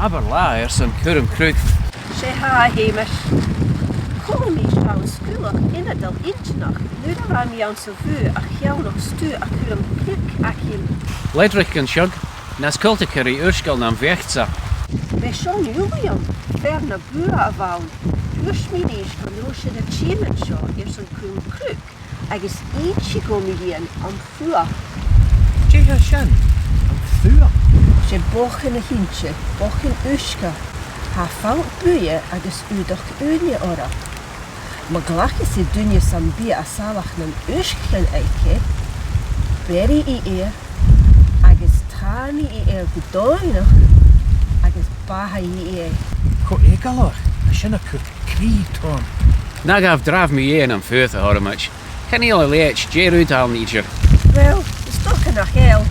Aber lá san curm crúd. Sé ha héimeis. Kom mí seán scuúach inadal intnach, nu a ra mí an sa bhu a cheannach stú a curm crúd a chin. Leidhlig an siog, nas culta curry uiscail nam bhechtsa. Be seán Julian, fer na bua a bhain. Uis mí níos gan nó sin a Chamelon seo san curm crúd, agus iad si go mí dhéan an Fuath. Dé sin, an Fuath. Sé bòcain a hinse, bòcain-uisgeachan, ha falt buidhe agus údach duine ora. Ma ghlacas I duine san bith a salachadh n-uisgeachan aice, beri I agus tarraingidh I go doimhneachd agus bàthaidh I. Cuideigin, a sin a cwrt crí tón. Na gaf draf mi an Fuath a horamach. Caneel a leach, Jerúd al níger. Wel, is toch nach hel.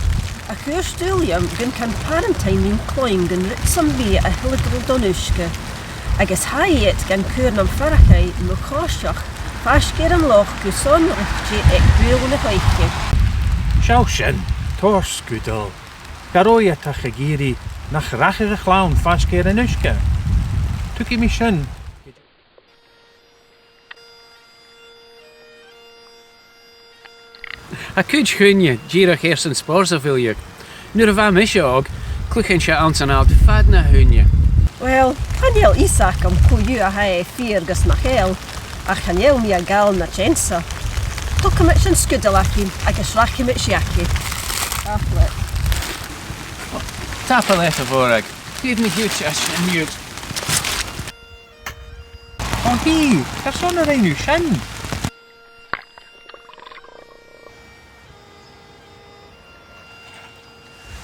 A chuir stúliam gun can parentain mín cloin gun rit san bhí a hilligil donúisce. Agus haiet gan cuir am farachai no cáiseach, fascéir an loch go son richti ag buil na haiche. Sjá sin, tór scúdal. Garóiad a chagéri nach rachir a chlán fascéir an uisce. Tuki mi sin. A cuid chuine, díreach san spórs a bhilteach. Nuair a bheith mise og, cluchann se an san áil fad na huine. Wel, chanel Isaac am cúiú a hae fíorgus nach hel, a chanel mi a gal na tjensa. Tucam it sin scudal acin, agus rachim it siaci. Aflet. Tap a leith a bhórag. Gyd mi hiwt as sin miwt. O hi, cer son yr enw sin.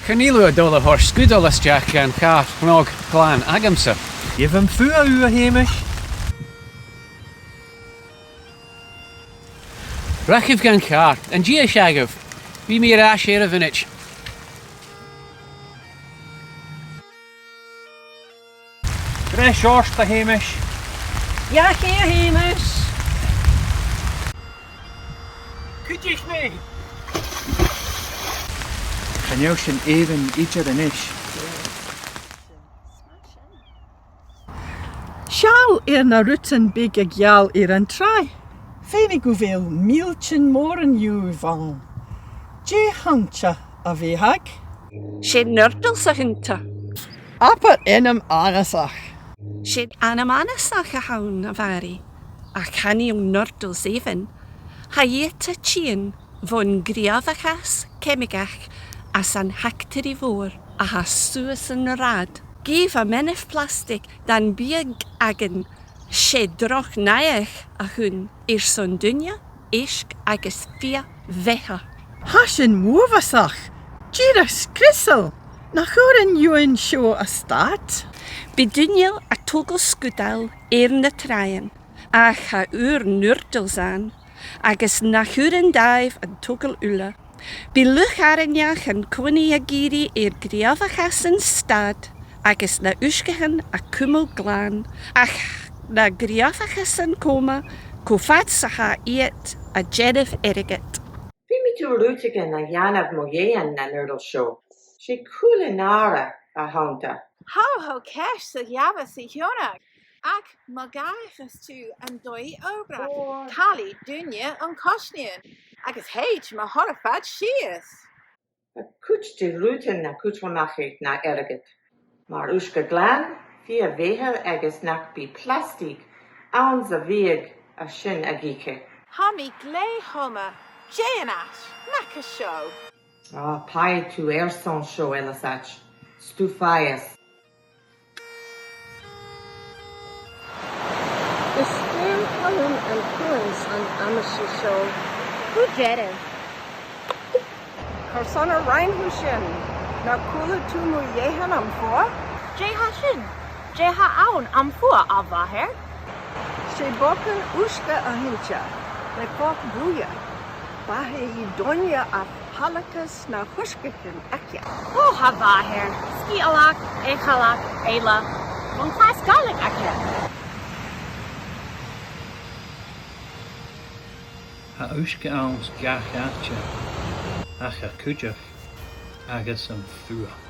Chamelon a dul a hor scuúdal as Jack an char nog glán agamsa. Gif am Fuath u a héimeis. Rachif gan char, an gia siagaf. Bhí mi ar as ar a vinnit. Gre siorst a héimeis. Ja, ché héimeis. Cuideigin. Chanel sin éan idir an ish. Sial na rutan big a gheall an trai. Fénig go bhfuil míltin mór an dú bhain. Dé hangte a bhíthag. Sé nurdals a hinta. Apa inam annasach. Sé annasach a hawn a bhari. A chani nurdals even. Ha ieta tîn von ghlacas cemigach as an hectar I fór a ha suas yn rad. Gif a menef plastic dan biag agen sé droch naiach a hwn son duine, ishk agus fia bheitha. Hasin múvasach. Gira skrissel. Na churin yuin seo a stát. Bi duine a togel scudal na traien. A ha nurdals aan. Agus na churin daif an togel ule. Bi lucharinneach an cwni a giri ghlacas yn stad, agus na uisgeachan a cwmol glán, ach na ghlacas yn coma, cwfad sa ha iet a jenif eriget. Bhí mi truailleach na dhéanamh mo dhéan na nurdal seo. Sé cuilinnáire a annta. Ho ceis sa gheabhas I Thionach. Ach má gaichas tú an dói obra. Cali duine an cosnian. Agus heit má horafad sias. A cuid de rútan na cuidmneachd na eriget. Mar uisgeachan, fí a bhíthe agus nach bí plastic an sa bhíag a sin a gíce. Ha mi glé homa, Janas, nacha seo. Paid tú son seo elasach. Stúfaias. Is stéir colin an cuans an amasí seo. Who jerin? Corson a reinhu sin. Na coolla tú mu dhéhan am Fuath? Jeha sin. Jeha awn am Fuath a bhathir. Sé bòcain-uisgeachan a hinse. Le falt buidhe. Bàthaidh duine a ghlacas na n-uisgeachan aice. Oh ha bhathir. Scialach, échalach, éile. Von Clas Gaelic aice. n-uisgeachan ach a cuideigin agus an Fuath.